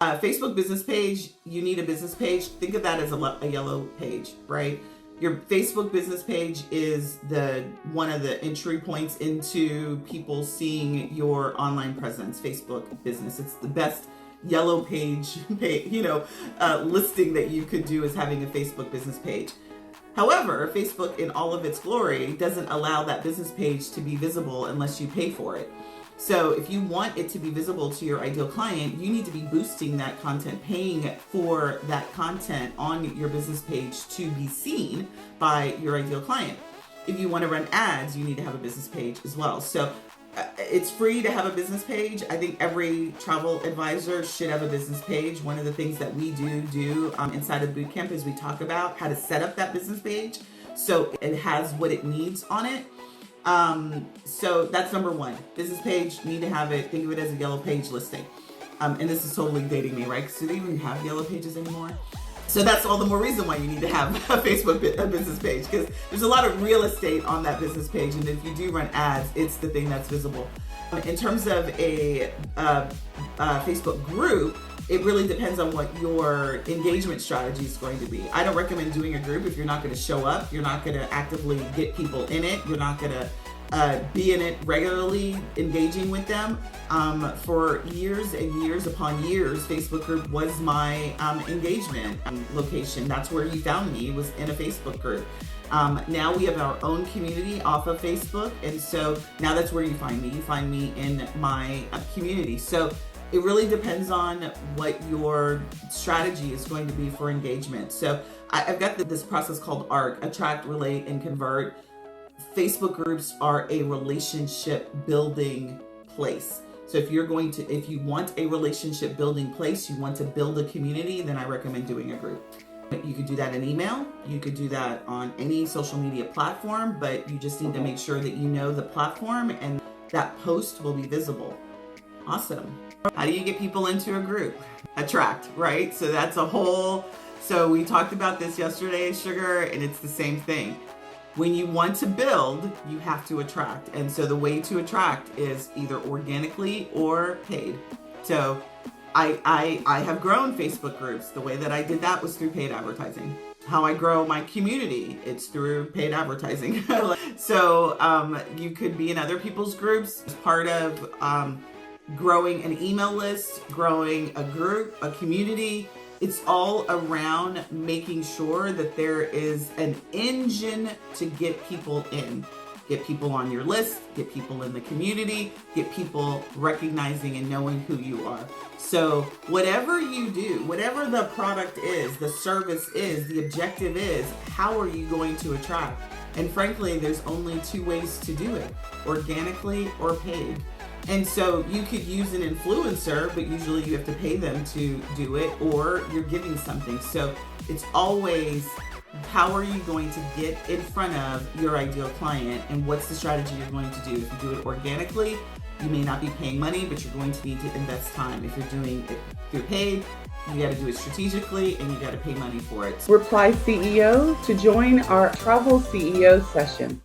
Facebook business page, you need a business page. Think of that as a yellow page, right? Your Facebook business page is one of the entry points into people seeing your online presence, Facebook business. It's the best yellow page, listing that you could do is having a Facebook business page. However, Facebook in all of its glory doesn't allow that business page to be visible unless you pay for it. So if you want it to be visible to your ideal client, you need to be boosting that content, paying for that content on your business page to be seen by your ideal client. If you want to run ads, you need to have a business page as well. So it's free to have a business page. I think every travel advisor should have a business page. One of the things that we do inside of bootcamp is we talk about how to set up that business page so it has what it needs on it. So that's number one. Business page, need to have it. Think of it as a yellow page listing. And this is totally dating me, right? Because do they even have yellow pages anymore? So that's all the more reason why you need to have a Facebook business page, because there's a lot of real estate on that business page. And if you do run ads, it's the thing that's visible. In terms of a Facebook group, it really depends on what your engagement strategy is going to be. I don't recommend doing a group if you're not going to show up, you're not going to actively get people in it, you're not going to be in it regularly, engaging with them. For years and years upon years, Facebook group was my engagement location. That's where you found me, was in a Facebook group. Now we have our own community off of Facebook, and so now that's where you find me. You find me in my community. So it really depends on what your strategy is going to be for engagement. So I've got this process called ARC, Attract, Relate, and Convert. Facebook groups are a relationship building place. So if you want a relationship building place, you want to build a community, then I recommend doing a group. You could do that in email, you could do that on any social media platform, but you just need to make sure that you know the platform and that post will be visible. Awesome. How do you get people into a group? Attract, right? So that's so we talked about this yesterday, Sugar, and it's the same thing. When you want to build, you have to attract. And so the way to attract is either organically or paid. So I have grown Facebook groups. The way that I did that was through paid advertising. How I grow my community, it's through paid advertising. So you could be in other people's groups as part of growing an email list, growing a group, a community. It's all around making sure that there is an engine to get people in. Get people on your list, get people in the community, get people recognizing and knowing who you are. So whatever you do, whatever the product is, the service is, the objective is, how are you going to attract? And frankly, there's only two ways to do it, organically or paid. And so you could use an influencer, but usually you have to pay them to do it, or you're giving something. So it's always, how are you going to get in front of your ideal client, and what's the strategy you're going to do? If you do it organically, you may not be paying money, but you're going to need to invest time. If you're doing it through paid, you got to do it strategically, and you got to pay money for it. Reply CEO to join our Travel CEO session.